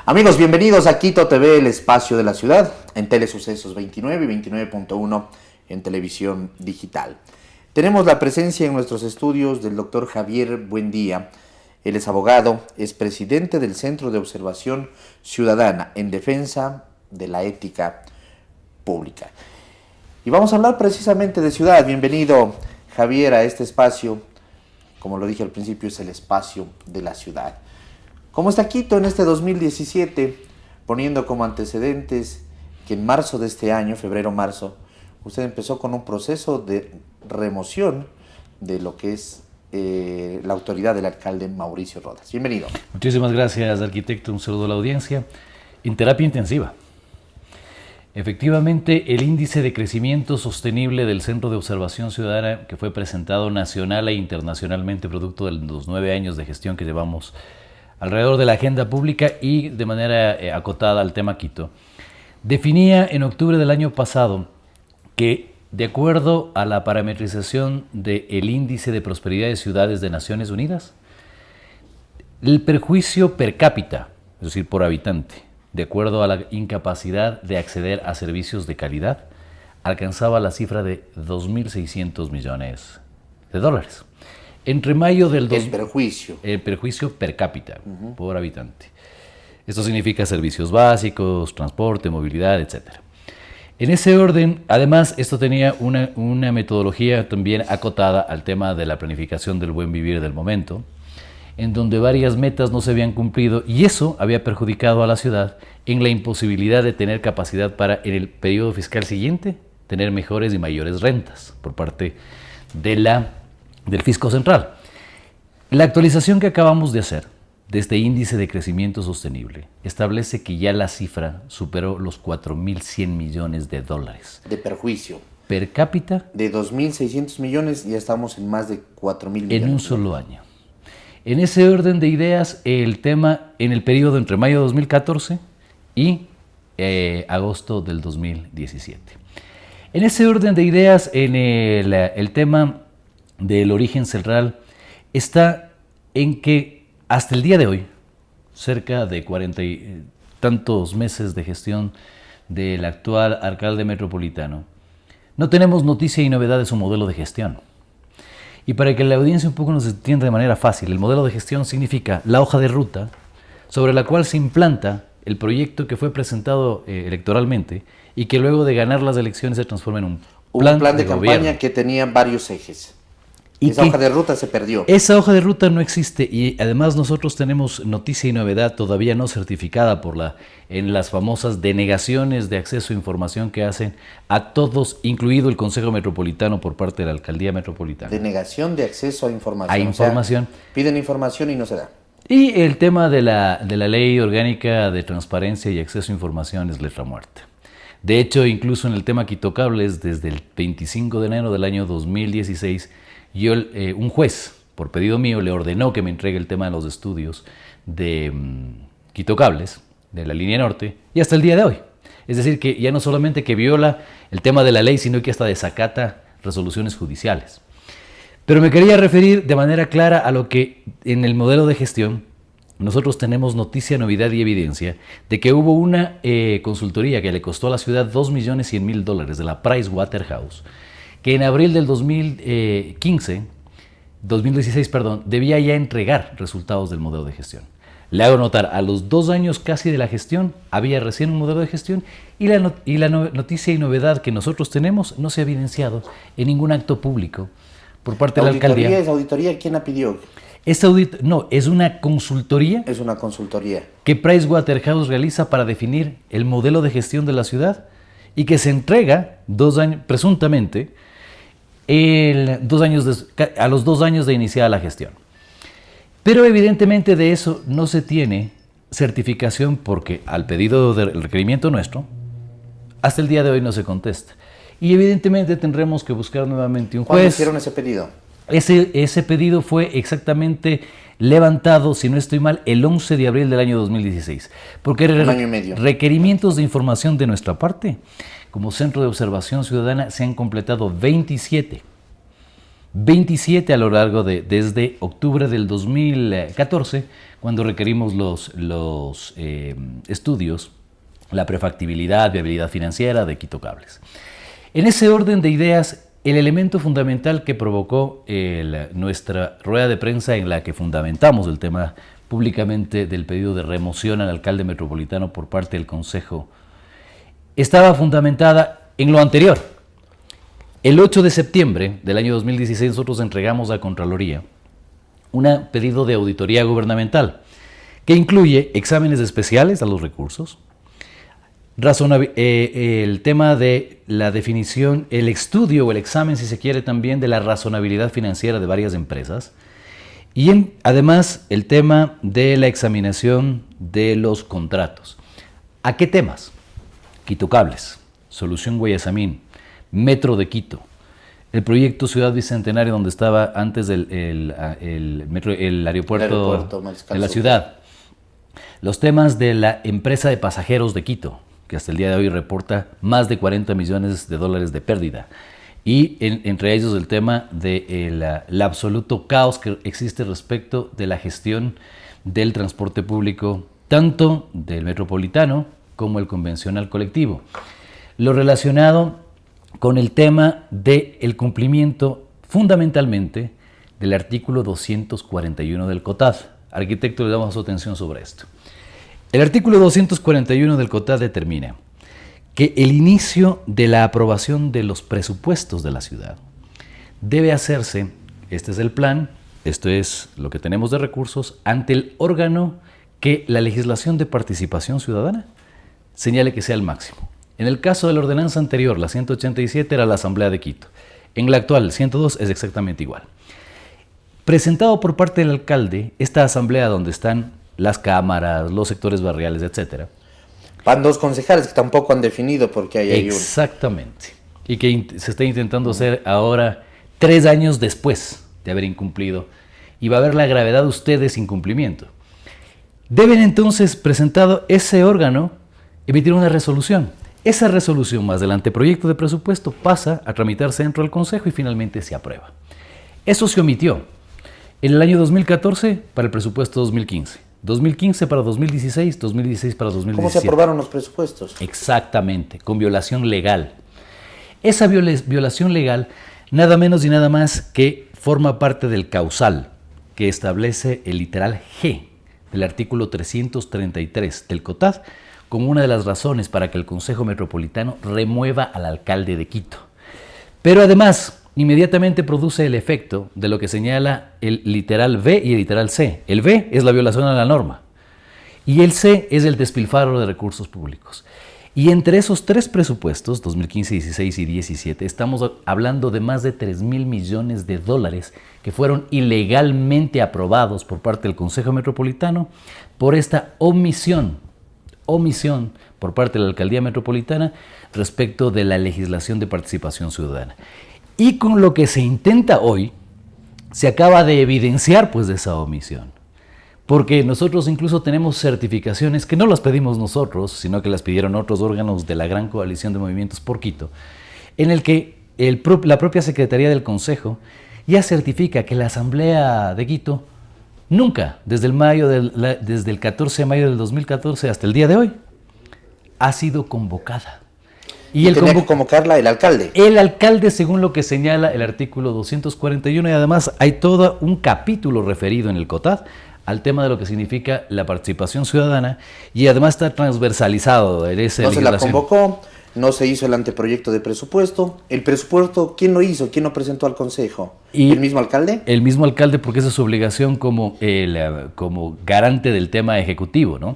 Amigos, bienvenidos a Quito TV, el espacio de la ciudad, en Telesucesos 29 y 29.1 en televisión digital. Tenemos la presencia en nuestros estudios del doctor Javier Buendía. Él es abogado, es presidente del Centro de Observación Ciudadana en Defensa de la Ética Pública. Y vamos a hablar precisamente de ciudad. Bienvenido, Javier, a este espacio. Como lo dije al principio, es el espacio de la ciudad. ¿Cómo está Quito en este 2017? Poniendo como antecedentes que en marzo de este año, febrero-marzo, usted empezó con un proceso de remoción de lo que es la autoridad del alcalde Mauricio Rodas. Bienvenido. Muchísimas gracias, arquitecto. Un saludo a la audiencia. En terapia intensiva. Efectivamente, el índice de crecimiento sostenible del Centro de Observación Ciudadana, que fue presentado nacional e internacionalmente producto de los 9 años de gestión que llevamos alrededor de la agenda pública y de manera acotada al tema Quito, definía en octubre del año pasado que, de acuerdo a la parametrización del Índice de Prosperidad de Ciudades de Naciones Unidas, el perjuicio per cápita, es decir, por habitante, de acuerdo a la incapacidad de acceder a servicios de calidad, alcanzaba la cifra de 2.600 millones de dólares. Entre mayo del... El perjuicio. El perjuicio per cápita, por habitante. Esto significa servicios básicos, transporte, movilidad, etc. En ese orden, además, esto tenía una metodología también acotada al tema de la planificación del buen vivir del momento, en donde varias metas no se habían cumplido y eso había perjudicado a la ciudad en la imposibilidad de tener capacidad para, en el periodo fiscal siguiente, tener mejores y mayores rentas por parte del Fisco Central. La actualización que acabamos de hacer de este índice de crecimiento sostenible establece que ya la cifra superó los 4.100 millones de dólares. De perjuicio. Per cápita. De 2.600 millones ya estamos en más de 4.000 millones. En un solo año. En ese orden de ideas, el tema en el periodo entre mayo de 2014 y agosto del 2017. En ese orden de ideas, en el tema del origen central está en que hasta el día de hoy, cerca de 40 y tantos meses de gestión del actual alcalde metropolitano, no tenemos noticia y novedad de su modelo de gestión. Y para que la audiencia un poco nos entienda de manera fácil, el modelo de gestión significa la hoja de ruta sobre la cual se implanta el proyecto que fue presentado electoralmente y que luego de ganar las elecciones se transforma en un plan de campaña gobierno. Que tenía varios ejes. Y esa hoja de ruta se perdió. Esa hoja de ruta no existe y además nosotros tenemos noticia y novedad todavía no certificada en las famosas denegaciones de acceso a información que hacen a todos, incluido el Consejo Metropolitano por parte de la Alcaldía Metropolitana. Denegación de acceso a información. A información. O sea, piden información y no se da. Y el tema de la Ley Orgánica de Transparencia y Acceso a Información es letra muerta. De hecho, incluso en el tema Quitocables, desde el 25 de enero del año 2016, un juez, por pedido mío, le ordenó que me entregue el tema de los estudios de Quitocables, de la línea norte, y hasta el día de hoy. Es decir, que ya no solamente que viola el tema de la ley, sino que hasta desacata resoluciones judiciales. Pero me quería referir de manera clara a lo que en el modelo de gestión nosotros tenemos noticia, novedad y evidencia de que hubo una consultoría que le costó a la ciudad $2.100.000 de la Pricewaterhouse, que en abril del 2016, debía ya entregar resultados del modelo de gestión. Le hago notar, a los 2 años casi de la gestión, había recién un modelo de gestión y la noticia y novedad que nosotros tenemos no se ha evidenciado en ningún acto público por parte de la alcaldía. ¿Esa auditoría quién la pidió? No, es una consultoría. Es una consultoría. Que Pricewaterhouse realiza para definir el modelo de gestión de la ciudad y que se entrega 2 años, presuntamente, a los 2 años de iniciada la gestión. Pero evidentemente de eso no se tiene certificación porque al pedido del requerimiento nuestro, hasta el día de hoy no se contesta. Y evidentemente tendremos que buscar nuevamente un juez. ¿Cuándo hicieron ese pedido? Ese pedido fue exactamente levantado, si no estoy mal, el 11 de abril del año 2016. Porque un año y medio. Requerimientos de información de nuestra parte, como Centro de Observación Ciudadana, se han completado 27. 27 a lo largo desde octubre del 2014, cuando requerimos los estudios, la prefactibilidad, viabilidad financiera de Quito Cables. En ese orden de ideas, el elemento fundamental que provocó nuestra rueda de prensa en la que fundamentamos el tema públicamente del pedido de remoción al alcalde metropolitano por parte del Consejo estaba fundamentada en lo anterior. El 8 de septiembre del año 2016 nosotros entregamos a Contraloría un pedido de auditoría gubernamental que incluye exámenes especiales a los recursos, el tema de la definición, el estudio o el examen, si se quiere, también de la razonabilidad financiera de varias empresas y además el tema de la examinación de los contratos. ¿A qué temas? Quito Cables, Solución Guayasamín, Metro de Quito, el proyecto Ciudad Bicentenario donde estaba antes el aeropuerto de la ciudad, los temas de la empresa de pasajeros de Quito, que hasta el día de hoy reporta más de $40 millones de pérdida, y entre ellos el tema del absoluto caos que existe respecto de la gestión del transporte público, tanto del metropolitano como el convencional colectivo. Lo relacionado con el tema del cumplimiento fundamentalmente del artículo 241 del COTAD. Arquitecto, le damos su atención sobre esto. El artículo 241 del COTAD determina que el inicio de la aprobación de los presupuestos de la ciudad debe hacerse, este es el plan, esto es lo que tenemos de recursos, ante el órgano que la legislación de participación ciudadana señale que sea el máximo. En el caso de la ordenanza anterior, la 187, era la Asamblea de Quito. En la actual, 102, es exactamente igual. Presentado por parte del alcalde, esta asamblea donde están las cámaras, los sectores barriales, etc. Van dos concejales que tampoco han definido porque hay uno. Exactamente. Y que se está intentando hacer ahora 3 años después de haber incumplido. Y va a haber la gravedad de ustedes incumplimiento. Deben entonces, presentado ese órgano, emitir una resolución. Esa resolución más del anteproyecto de presupuesto pasa a tramitarse dentro del Consejo y finalmente se aprueba. Eso se omitió en el año 2014 para el presupuesto 2015, 2015 para 2016, 2016 para 2017. ¿Cómo se aprobaron los presupuestos? Exactamente, con violación legal. Esa violación legal nada menos y nada más que forma parte del causal que establece el literal G del artículo 333 del COTAD como una de las razones para que el Consejo Metropolitano remueva al alcalde de Quito. Pero además, inmediatamente produce el efecto de lo que señala el literal B y el literal C. El B es la violación a la norma y el C es el despilfarro de recursos públicos. Y entre esos 3 presupuestos, 2015, 16 y 17, estamos hablando de más de $3,000 millones que fueron ilegalmente aprobados por parte del Consejo Metropolitano por esta omisión por parte de la Alcaldía Metropolitana respecto de la legislación de participación ciudadana. Y con lo que se intenta hoy, se acaba de evidenciar pues de esa omisión. Porque nosotros incluso tenemos certificaciones que no las pedimos nosotros, sino que las pidieron otros órganos de la Gran Coalición de Movimientos por Quito, en el que la propia Secretaría del Consejo ya certifica que la Asamblea de Quito nunca, desde el 14 de mayo del 2014 hasta el día de hoy, ha sido convocada. Y tenía que convocarla el alcalde. El alcalde, según lo que señala el artículo 241, y además hay todo un capítulo referido en el COTAD al tema de lo que significa la participación ciudadana, y además está transversalizado en esa legislación. No se la convocó, no se hizo el anteproyecto de presupuesto. ¿El presupuesto quién lo hizo? ¿Quién lo presentó al Consejo? ¿El mismo alcalde? El mismo alcalde, porque esa es su obligación como garante del tema ejecutivo, ¿no?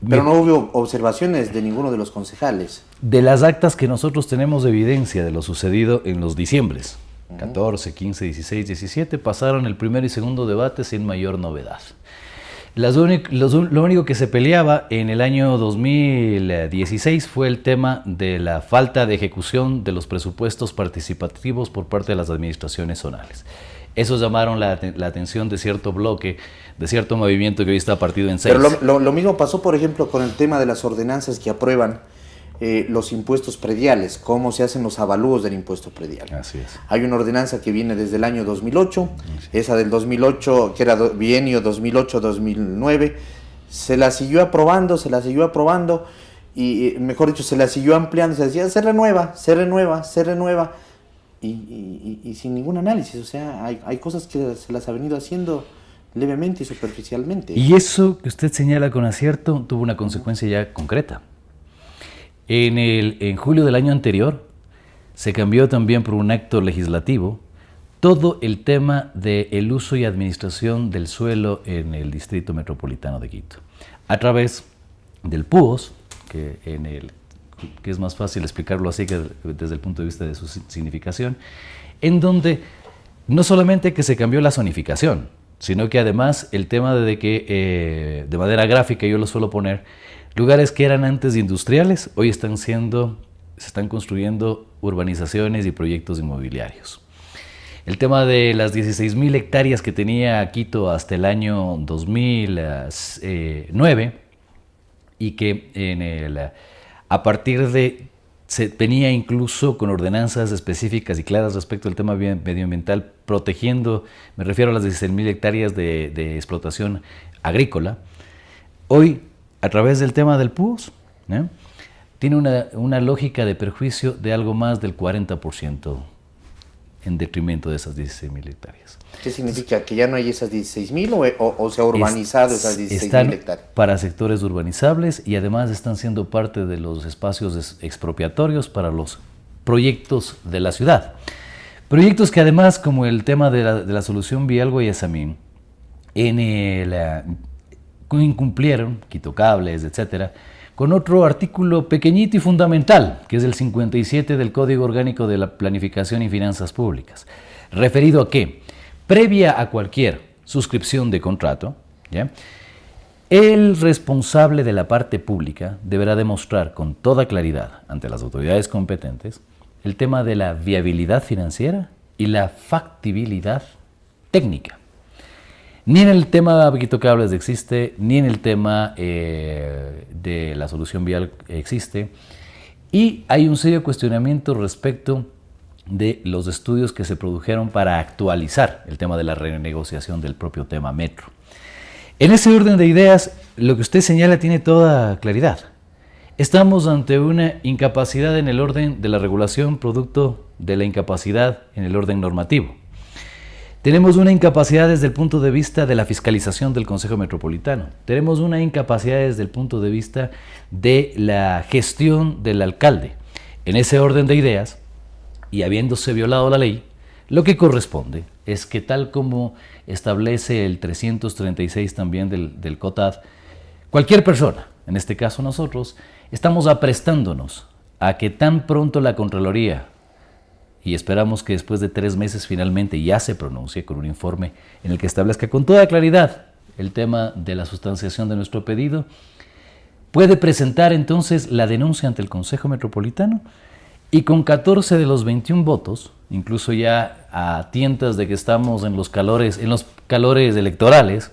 Pero no hubo observaciones de ninguno de los concejales. De las actas que nosotros tenemos evidencia de lo sucedido en los diciembres, 14, 15, 16, 17, pasaron el primer y segundo debate sin mayor novedad. Lo único que se peleaba en el año 2016 fue el tema de la falta de ejecución de los presupuestos participativos por parte de las administraciones zonales. Esos llamaron la atención de cierto bloque, de cierto movimiento que hoy está partido en 6. Pero lo mismo pasó, por ejemplo, con el tema de las ordenanzas que aprueban los impuestos prediales, cómo se hacen los avalúos del impuesto predial. Así es. Hay una ordenanza que viene desde el año 2008, esa del 2008, que era bienio 2008-2009, se la siguió aprobando, y mejor dicho, se la siguió ampliando, se decía, se renueva, y sin ningún análisis. O sea, hay cosas que se las ha venido haciendo levemente y superficialmente. Y eso que usted señala con acierto tuvo una consecuencia ya concreta. En julio del año anterior se cambió también por un acto legislativo todo el tema del uso y administración del suelo en el Distrito Metropolitano de Quito, a través del PUOS, que es más fácil explicarlo así que desde el punto de vista de su significación, en donde no solamente que se cambió la zonificación, sino que además el tema de que, de manera gráfica yo lo suelo poner, lugares que eran antes industriales, hoy se están construyendo urbanizaciones y proyectos inmobiliarios. El tema de las 16.000 hectáreas que tenía Quito hasta el año 2009 y que a partir de se tenía incluso con ordenanzas específicas y claras respecto al tema medioambiental, protegiendo, me refiero a las 16.000 hectáreas de explotación agrícola. Hoy, a través del tema del PUOS, tiene una lógica de perjuicio de algo más del 40% en detrimento de esas 16.000 hectáreas. ¿Qué significa? ¿Que ya no hay esas 16.000 o se ha urbanizado esas 16.000 hectáreas? Para sectores urbanizables y además están siendo parte de los espacios expropiatorios para los proyectos de la ciudad. Proyectos que además, como el tema de la solución vial Guayasamín, incumplieron, Quito Cables, etcétera, con otro artículo pequeñito y fundamental, que es el 57 del Código Orgánico de la Planificación y Finanzas Públicas, referido a que, previa a cualquier suscripción de contrato, ¿ya?, el responsable de la parte pública deberá demostrar con toda claridad ante las autoridades competentes el tema de la viabilidad financiera y la factibilidad técnica. Ni en el tema de Quito Cables existe, ni en el tema de la solución vial existe. Y hay un serio cuestionamiento respecto de los estudios que se produjeron para actualizar el tema de la renegociación del propio tema metro. En ese orden de ideas, lo que usted señala tiene toda claridad. Estamos ante una incapacidad en el orden de la regulación producto de la incapacidad en el orden normativo. Tenemos una incapacidad desde el punto de vista de la fiscalización del Consejo Metropolitano. Tenemos una incapacidad desde el punto de vista de la gestión del alcalde. En ese orden de ideas, y habiéndose violado la ley, lo que corresponde es que, tal como establece el 336 también del COTAD, cualquier persona, en este caso nosotros, estamos aprestándonos a que tan pronto la Contraloría, y esperamos que después de 3 meses finalmente ya se pronuncie con un informe en el que establezca con toda claridad el tema de la sustanciación de nuestro pedido, puede presentar entonces la denuncia ante el Consejo Metropolitano y con 14 de los 21 votos, incluso ya a tientas de que estamos en los calores electorales,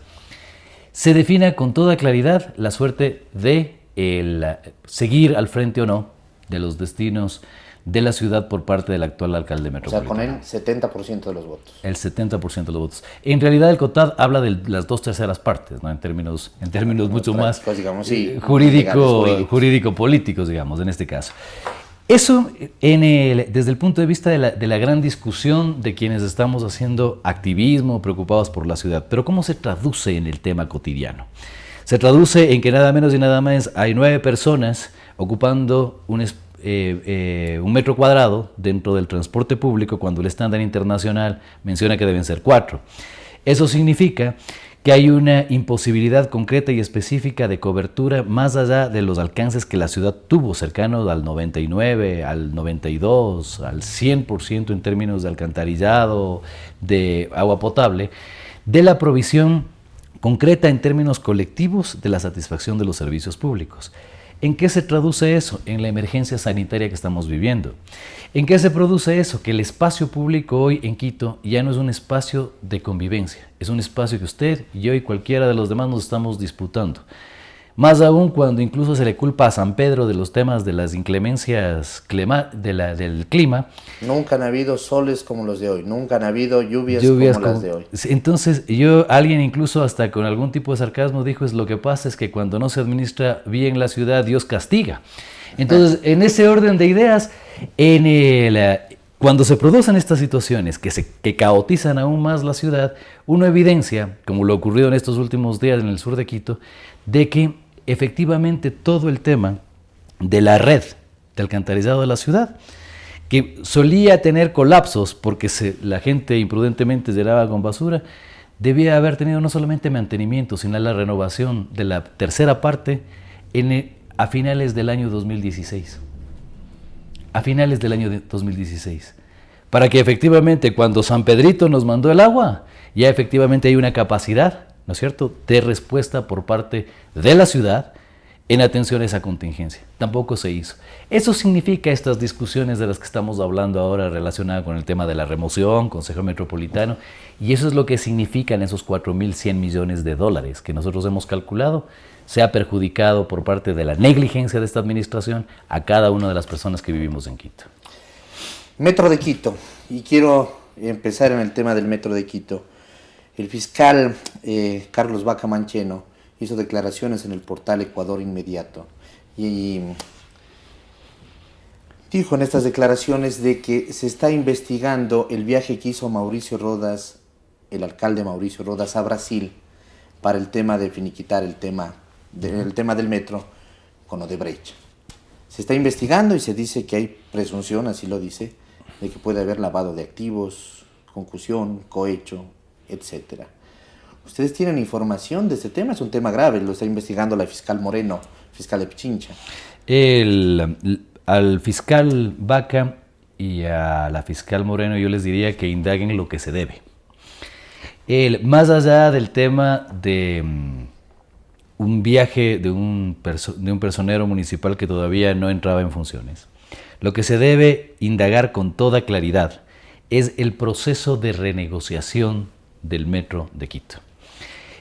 se defina con toda claridad la suerte de seguir al frente o no de los destinos de la ciudad por parte del actual alcalde metropolitano. O sea, con el 70% de los votos. El 70% de los votos. En realidad el COTAD habla de las 2/3 partes, ¿no? en términos mucho más digamos, sí, jurídico-políticos, digamos, en este caso. Eso desde el punto de vista de la gran discusión de quienes estamos haciendo activismo, preocupados por la ciudad. Pero ¿cómo se traduce en el tema cotidiano? Se traduce en que nada menos y nada más hay 9 personas ocupando un metro cuadrado dentro del transporte público, cuando el estándar internacional menciona que deben ser 4. Eso significa que hay una imposibilidad concreta y específica de cobertura más allá de los alcances que la ciudad tuvo, cercanos al 99, al 92, al 100% en términos de alcantarillado, de agua potable, de la provisión concreta en términos colectivos de la satisfacción de los servicios públicos. ¿En qué se traduce eso? En la emergencia sanitaria que estamos viviendo. ¿En qué se produce eso? Que el espacio público hoy en Quito ya no es un espacio de convivencia, es un espacio que usted, yo y cualquiera de los demás nos estamos disputando. Más aún cuando incluso se le culpa a San Pedro de los temas de las inclemencias del clima. Nunca han habido soles como los de hoy, nunca han habido lluvias como las de hoy. Entonces, alguien incluso hasta con algún tipo de sarcasmo dijo, lo que pasa es que cuando no se administra bien la ciudad, Dios castiga. Entonces, en ese orden de ideas, cuando se producen estas situaciones que caotizan aún más la ciudad, uno evidencia, como lo ocurrido en estos últimos días en el sur de Quito, de que efectivamente todo el tema de la red de alcantarillado de la ciudad, que solía tener colapsos porque la gente imprudentemente llenaba con basura, debía haber tenido no solamente mantenimiento, sino la renovación de la tercera parte a finales del año 2016. A finales del año 2016. Para que efectivamente cuando San Pedrito nos mandó el agua, ya efectivamente hay una capacidad, ¿no es cierto?, de respuesta por parte de la ciudad en atención a esa contingencia. Tampoco se hizo. Eso significa estas discusiones de las que estamos hablando ahora relacionadas con el tema de la remoción, Consejo Metropolitano, y eso es lo que significan esos 4.100 millones de dólares que nosotros hemos calculado, se ha perjudicado por parte de la negligencia de esta administración a cada una de las personas que vivimos en Quito. Metro de Quito, y quiero empezar en el tema del Metro de Quito. El fiscal Carlos Vaca Mancheno hizo declaraciones en el portal Ecuador Inmediato y dijo en estas declaraciones de que se está investigando el viaje que hizo Mauricio Rodas, el alcalde Mauricio Rodas, a Brasil para el tema de finiquitar el tema del metro con Odebrecht. Se está investigando y se dice que hay presunción, así lo dice, de que puede haber lavado de activos, concusión, cohecho, etcétera. ¿Ustedes tienen información de este tema? Es un tema grave, lo está investigando la fiscal Moreno, fiscal de Pichincha. Al fiscal Vaca y a la fiscal Moreno yo les diría que indaguen lo que se debe. Más allá del tema de un viaje de un personero municipal que todavía no entraba en funciones, lo que se debe indagar con toda claridad es el proceso de renegociación del Metro de Quito.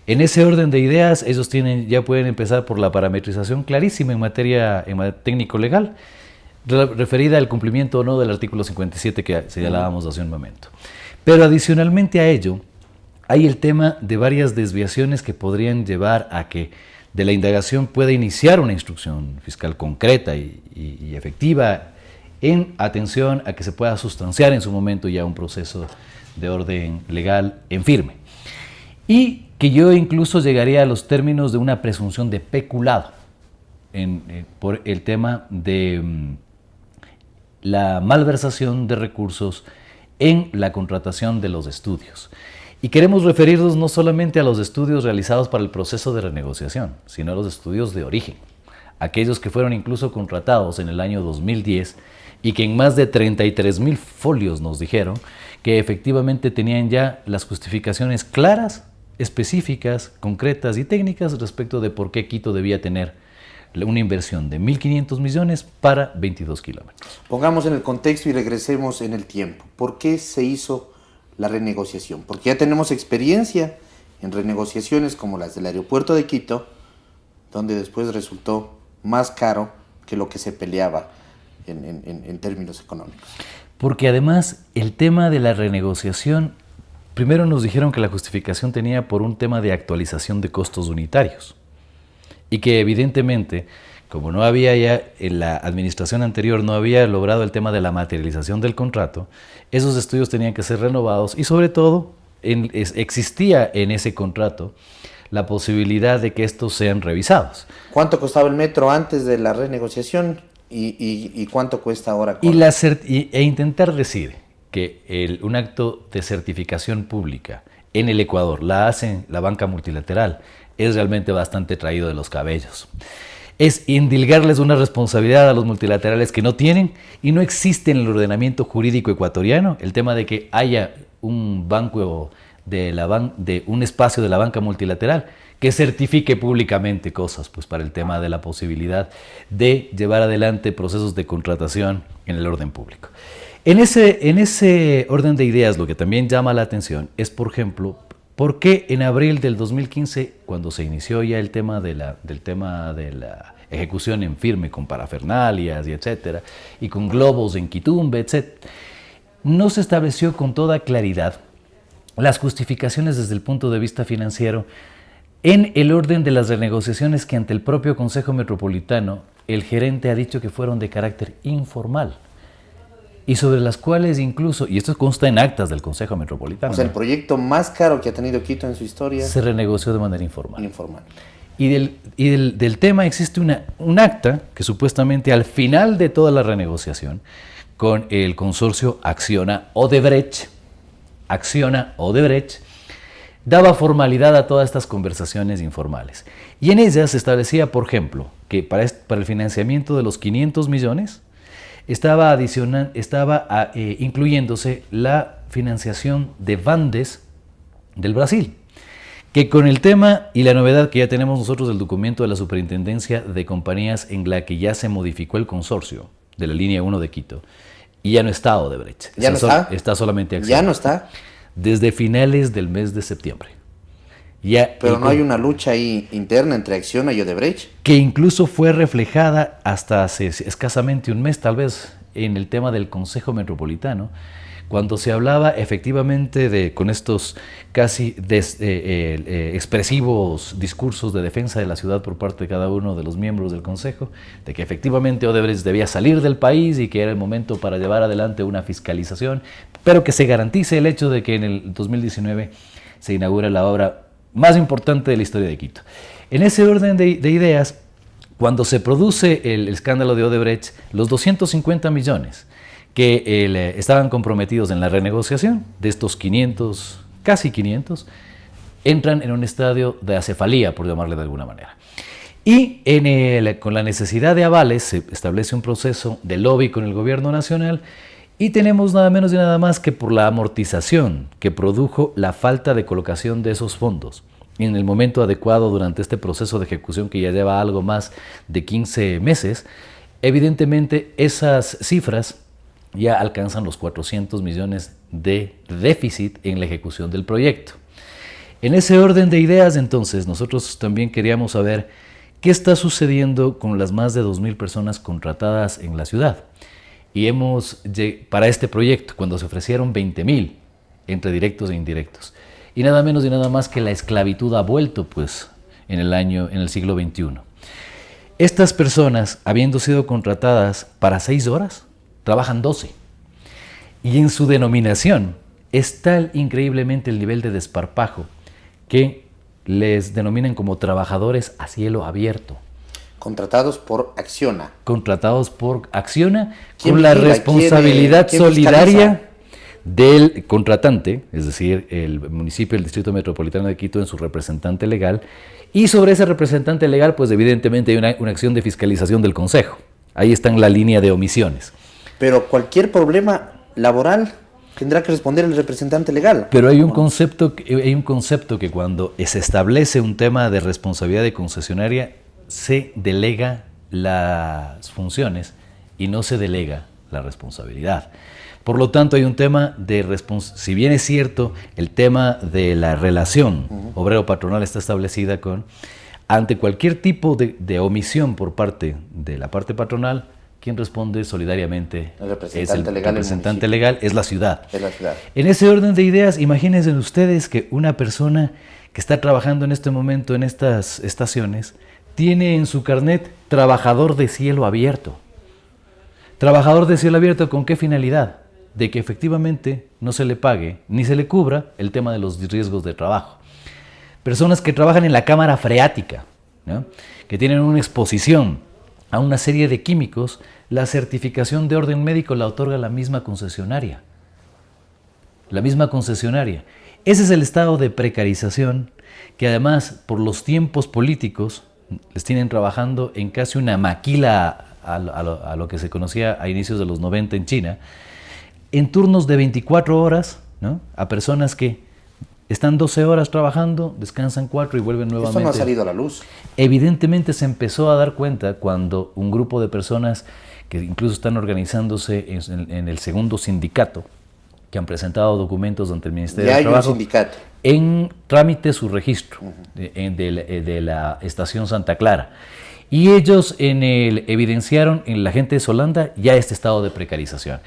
En ese orden de ideas, ellos ya pueden empezar por la parametrización clarísima en materia técnico-legal, referida al cumplimiento o no del artículo 57 que señalábamos hace un momento. Pero adicionalmente a ello, hay el tema de varias desviaciones que podrían llevar a que de la indagación pueda iniciar una instrucción fiscal concreta y efectiva en atención a que se pueda sustanciar en su momento ya un proceso de orden legal en firme. Y que yo incluso llegaría a los términos de una presunción de peculado por el tema de la malversación de recursos en la contratación de los estudios. Y queremos referirnos no solamente a los estudios realizados para el proceso de renegociación, sino a los estudios de origen, aquellos que fueron incluso contratados en el año 2010 y que en más de 33.000 folios nos dijeron que efectivamente tenían ya las justificaciones claras, específicas, concretas y técnicas respecto de por qué Quito debía tener una inversión de 1.500 millones para 22 kilómetros. Pongamos en el contexto y regresemos en el tiempo. ¿Por qué se hizo la renegociación? Porque ya tenemos experiencia en renegociaciones como las del aeropuerto de Quito, donde después resultó más caro que lo que se peleaba en términos económicos. Porque además el tema de la renegociación, primero nos dijeron que la justificación tenía por un tema de actualización de costos unitarios y que evidentemente, como no había ya en la administración anterior, no había logrado el tema de la materialización del contrato, esos estudios tenían que ser renovados y sobre todo existía en ese contrato la posibilidad de que estos sean revisados. ¿Cuánto costaba el metro antes de la renegociación y cuánto cuesta ahora? E intentar decir que un acto de certificación pública en el Ecuador la hace la banca multilateral es realmente bastante traído de los cabellos. Es indilgarles una responsabilidad a los multilaterales que no tienen y no existe en el ordenamiento jurídico ecuatoriano el tema de que haya un banco de un espacio de la banca multilateral que certifique públicamente cosas, pues para el tema de la posibilidad de llevar adelante procesos de contratación en el orden público. En ese orden de ideas, lo que también llama la atención es, por ejemplo, ¿Por qué en abril del 2015, cuando se inició ya el tema de la ejecución en firme con parafernalias y etcétera, y con globos en Quitumbe, etcétera, no se estableció con toda claridad las justificaciones desde el punto de vista financiero en el orden de las renegociaciones que ante el propio Consejo Metropolitano el gerente ha dicho que fueron de carácter informal? Y sobre las cuales incluso, y esto consta en actas del Consejo Metropolitano, O sea, el proyecto más caro que ha tenido Quito en su historia. se renegoció de manera informal. Informal. Y del tema existe un acta que supuestamente al final de toda la renegociación con el consorcio Acciona Odebrecht, daba formalidad a todas estas conversaciones informales. Y en ellas se establecía, por ejemplo, que para el financiamiento de los 500 millones, estaba incluyéndose la financiación de Bandes del Brasil, que con el tema y la novedad que ya tenemos nosotros del documento de la Superintendencia de Compañías en la que ya se modificó el consorcio de la línea 1 de Quito, y ya no está Odebrecht. ¿Ya no está? Está solamente Acciona. ¿Ya no está? Desde finales del mes de septiembre. Pero no hay una lucha ahí interna entre Acciona y Odebrecht. Que incluso fue reflejada hasta hace escasamente un mes, tal vez, en el tema del Consejo Metropolitano, cuando se hablaba efectivamente con estos casi expresivos discursos de defensa de la ciudad por parte de cada uno de los miembros del Consejo, de que efectivamente Odebrecht debía salir del país y que era el momento para llevar adelante una fiscalización, pero que se garantice el hecho de que en el 2019 se inaugura la obra más importante de la historia de Quito. En ese orden de ideas, cuando se produce el escándalo de Odebrecht, los 250 millones que estaban comprometidos en la renegociación de estos 500, casi 500, entran en un estadio de acefalía, por llamarle de alguna manera. Y con la necesidad de avales se establece un proceso de lobby con el gobierno nacional y tenemos nada menos y nada más que por la amortización que produjo la falta de colocación de esos fondos en el momento adecuado durante este proceso de ejecución que ya lleva algo más de 15 meses, evidentemente esas cifras ya alcanzan los 400 millones de déficit en la ejecución del proyecto. En ese orden de ideas, entonces, nosotros también queríamos saber qué está sucediendo con las más de 2.000 personas contratadas en la ciudad. Y para este proyecto, cuando se ofrecieron 20.000 entre directos e indirectos, y nada menos y nada más que la esclavitud ha vuelto, pues, en el siglo XXI. Estas personas, habiendo sido contratadas para 6 horas, trabajan 12. Y en su denominación es tal increíblemente el nivel de desparpajo que les denominan como trabajadores a cielo abierto. Contratados por Acciona. Contratados por Acciona con ¿Quién la vigila? responsabilidad ¿Quién solidaria fiscaliza? del contratante, es decir, el municipio, el Distrito Metropolitano de Quito en su representante legal, y sobre ese representante legal, pues evidentemente hay una acción de fiscalización del Consejo. Ahí está en la línea de omisiones. Pero cualquier problema laboral tendrá que responder el representante legal. Pero hay un concepto que cuando se establece un tema de responsabilidad de concesionaria, se delega las funciones y no se delega la responsabilidad. Por lo tanto, hay un tema si bien es cierto, el tema de la relación obrero-patronal está establecida ante cualquier tipo de omisión por parte de la parte patronal, quien responde solidariamente representante legal, es la ciudad. Es la ciudad. En ese orden de ideas, imagínense ustedes que una persona que está trabajando en este momento en estas estaciones tiene en su carnet trabajador de cielo abierto. Trabajador de cielo abierto, ¿con qué finalidad? De que efectivamente no se le pague ni se le cubra el tema de los riesgos de trabajo. Personas que trabajan en la cámara freática, ¿no? Que tienen una exposición a una serie de químicos, la certificación de orden médico la otorga la misma concesionaria. La misma concesionaria. Ese es el estado de precarización que además por los tiempos políticos les tienen trabajando en casi una maquila a lo que se conocía a inicios de los 90 en China, en turnos de 24 horas, ¿no? A personas que están 12 horas trabajando, descansan 4 y vuelven nuevamente. Esto no ha salido a la luz. Evidentemente se empezó a dar cuenta cuando un grupo de personas que incluso están organizándose en el segundo sindicato que han presentado documentos ante el Ministerio Ya de hay un Trabajo. sindicato. En trámite su registro de la estación Santa Clara. Y ellos evidenciaron en la gente de Solanda ya este estado de precarización.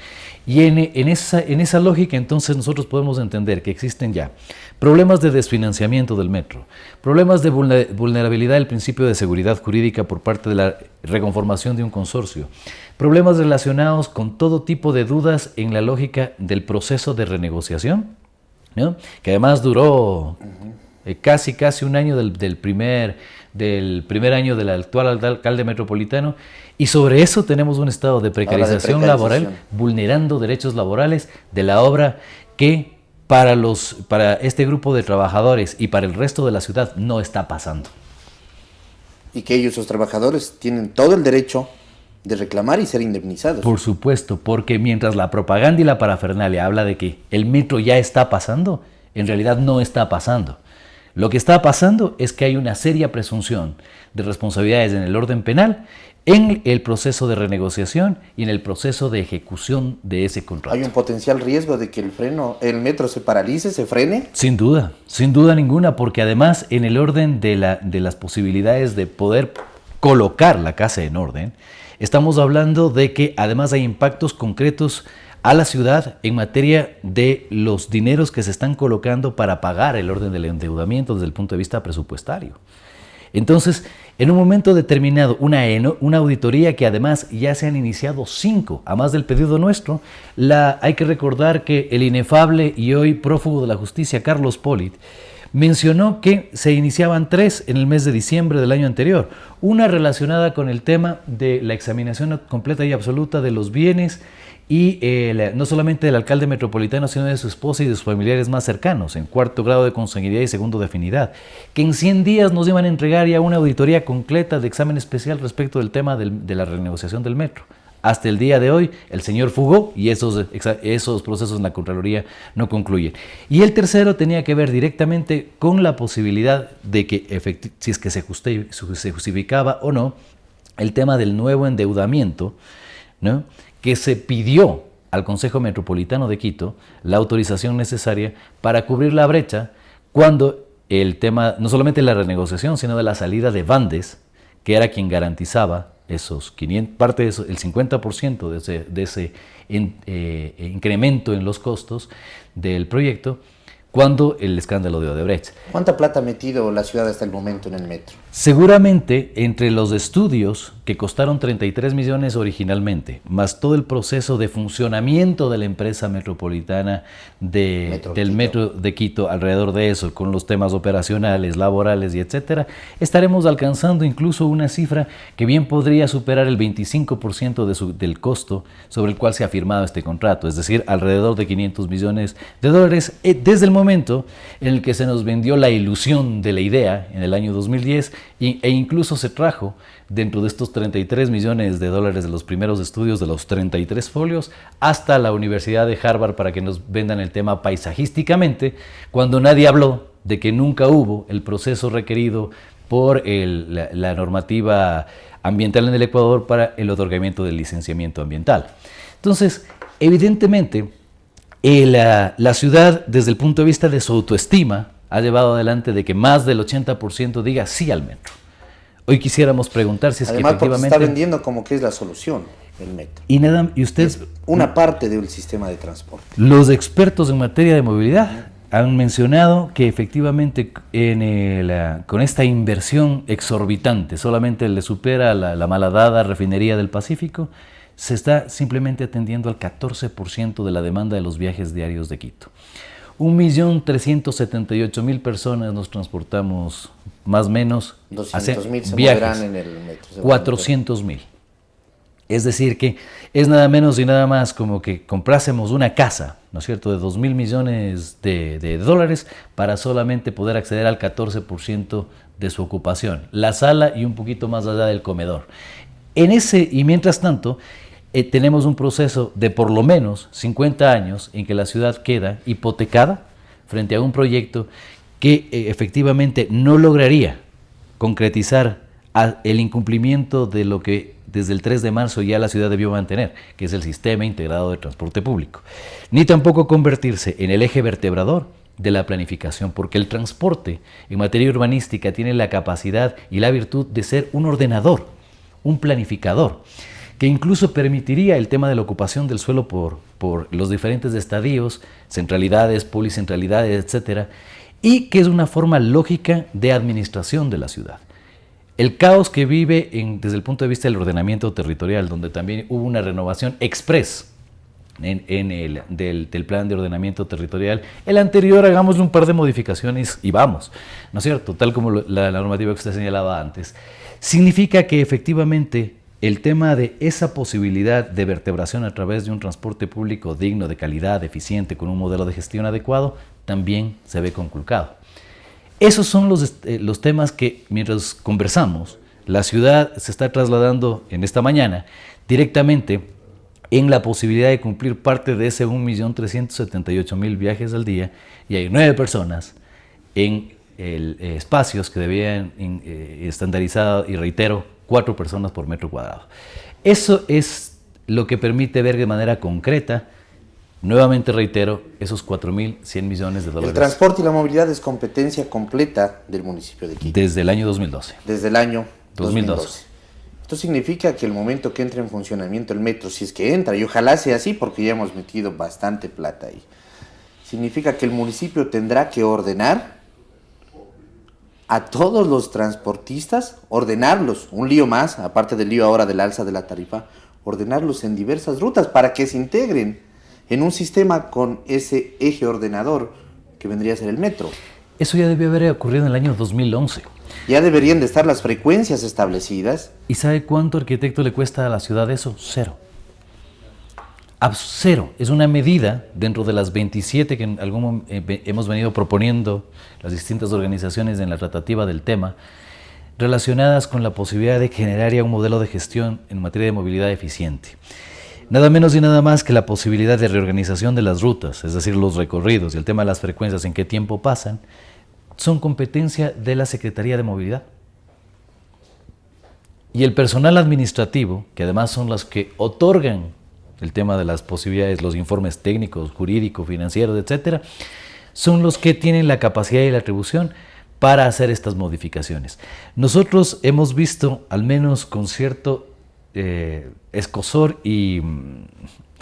Y en esa lógica entonces nosotros podemos entender que existen ya problemas de desfinanciamiento del metro, problemas de vulnerabilidad del principio de seguridad jurídica por parte de la reconformación de un consorcio, problemas relacionados con todo tipo de dudas en la lógica del proceso de renegociación, ¿no? Que además duró casi un año del primer año del actual alcalde metropolitano, y sobre eso tenemos un estado de precarización laboral, vulnerando derechos laborales de la obra que para este grupo de trabajadores y para el resto de la ciudad no está pasando. Y que ellos, los trabajadores, tienen todo el derecho de reclamar y ser indemnizados. Por supuesto, porque mientras la propaganda y la parafernalia habla de que el metro ya está pasando, en realidad no está pasando. Lo que está pasando es que hay una seria presunción de responsabilidades en el orden penal, en el proceso de renegociación y en el proceso de ejecución de ese contrato. ¿Hay un potencial riesgo de que el metro se paralice, se frene? Sin duda ninguna, porque además en el orden de las posibilidades de poder colocar la casa en orden, estamos hablando de que además hay impactos concretos a la ciudad en materia de los dineros que se están colocando para pagar el orden del endeudamiento desde el punto de vista presupuestario. Entonces, en un momento determinado, una auditoría que además ya se han iniciado 5, a más del pedido nuestro, hay que recordar que el inefable y hoy prófugo de la justicia, Carlos Polit, mencionó que se iniciaban 3 en el mes de diciembre del año anterior. Una relacionada con el tema de la examinación completa y absoluta de los bienes y no solamente del alcalde metropolitano, sino de su esposa y de sus familiares más cercanos, en 4º grado de consanguinidad y 2º de afinidad, que en 100 días nos iban a entregar ya una auditoría completa de examen especial respecto del tema de la renegociación del metro. Hasta el día de hoy, el señor fugó y esos procesos en la Contraloría no concluyen. Y el tercero tenía que ver directamente con la posibilidad de que, si es que se justificaba o no, el tema del nuevo endeudamiento, ¿no?, que se pidió al Consejo Metropolitano de Quito la autorización necesaria para cubrir la brecha cuando el tema, no solamente de la renegociación, sino de la salida de Bandes, que era quien garantizaba el 50% de ese incremento en los costos del proyecto, cuando el escándalo de Odebrecht. ¿Cuánta plata ha metido la ciudad hasta el momento en el metro? Seguramente, entre los estudios que costaron 33 millones originalmente, más todo el proceso de funcionamiento de la empresa metropolitana del Metro de Quito, alrededor de eso, con los temas operacionales, laborales y etcétera, estaremos alcanzando incluso una cifra que bien podría superar el 25% del costo sobre el cual se ha firmado este contrato, es decir, alrededor de 500 millones de dólares, desde el momento en el que se nos vendió la ilusión de la idea en el año 2010 e incluso se trajo dentro de estos 33 millones de dólares de los primeros estudios de los 33 folios hasta la Universidad de Harvard para que nos vendan el tema paisajísticamente, cuando nadie habló de que nunca hubo el proceso requerido por la normativa ambiental en el Ecuador para el otorgamiento del licenciamiento ambiental. Entonces, evidentemente, la ciudad, desde el punto de vista de su autoestima, ha llevado adelante de que más del 80% diga sí al metro. Hoy quisiéramos preguntar si es Además, que efectivamente... Además, está vendiendo como que es la solución el metro. Y usted... Es una parte del sistema de transporte. Los expertos en materia de movilidad han mencionado que efectivamente con esta inversión exorbitante, solamente le supera la malhadada refinería del Pacífico, se está simplemente atendiendo al 14% de la demanda de los viajes diarios de Quito. 1.378.000 personas nos transportamos, más o menos, 200.000 se viajes, moverán en el metro. 400.000. Es decir que es nada menos y nada más como que comprásemos una casa, ¿no es cierto?, de 2.000 millones de dólares para solamente poder acceder al 14% de su ocupación, la sala y un poquito más allá del comedor. Y mientras tanto, tenemos un proceso de por lo menos 50 años en que la ciudad queda hipotecada frente a un proyecto que efectivamente no lograría concretizar el incumplimiento de desde el 3 de marzo ya la ciudad debió mantener, que es el Sistema Integrado de Transporte Público, ni tampoco convertirse en el eje vertebrador de la planificación, porque el transporte en materia urbanística tiene la capacidad y la virtud de ser un ordenador, un planificador, que incluso permitiría el tema de la ocupación del suelo por los diferentes estadios, centralidades, policentralidades, etcétera, y que es una forma lógica de administración de la ciudad. El caos que vive desde el punto de vista del ordenamiento territorial, donde también hubo una renovación express del plan de ordenamiento territorial, el anterior hagámosle un par de modificaciones y vamos, ¿no es cierto? Tal como la normativa que usted señalaba antes, significa que efectivamente el tema de esa posibilidad de vertebración a través de un transporte público digno, de calidad, eficiente, con un modelo de gestión adecuado, también se ve conculcado. Esos son los temas que, mientras conversamos, la ciudad se está trasladando en esta mañana directamente en la posibilidad de cumplir parte de ese 1.378.000 viajes al día, y hay 9 personas en espacios que debían estandarizar, y reitero, 4 personas por metro cuadrado. Eso es lo que permite ver de manera concreta, nuevamente reitero, esos 4.100 millones de dólares. El transporte y la movilidad es competencia completa del municipio de Quito. Desde el año 2012. Desde el año 2012. Esto significa que el momento que entre en funcionamiento el metro, si es que entra, y ojalá sea así porque ya hemos metido bastante plata ahí, significa que el municipio tendrá que ordenar a todos los transportistas, ordenarlos, un lío más, aparte del lío ahora del alza de la tarifa, ordenarlos en diversas rutas para que se integren en un sistema con ese eje ordenador que vendría a ser el metro. Eso ya debió haber ocurrido en el año 2011. Ya deberían de estar las frecuencias establecidas. ¿Y sabe cuánto arquitecto le cuesta a la ciudad eso? 0. Cero. Es una medida dentro de las 27 que hemos venido proponiendo las distintas organizaciones en la tratativa del tema, relacionadas con la posibilidad de generar ya un modelo de gestión en materia de movilidad eficiente. Nada menos y nada más que la posibilidad de reorganización de las rutas, es decir, los recorridos y el tema de las frecuencias, en qué tiempo pasan, son competencia de la Secretaría de Movilidad. Y el personal administrativo, que además son los que otorgan el tema de las posibilidades, los informes técnicos, jurídicos, financieros, etcétera, son los que tienen la capacidad y la atribución para hacer estas modificaciones. Nosotros hemos visto, al menos con cierto escozor y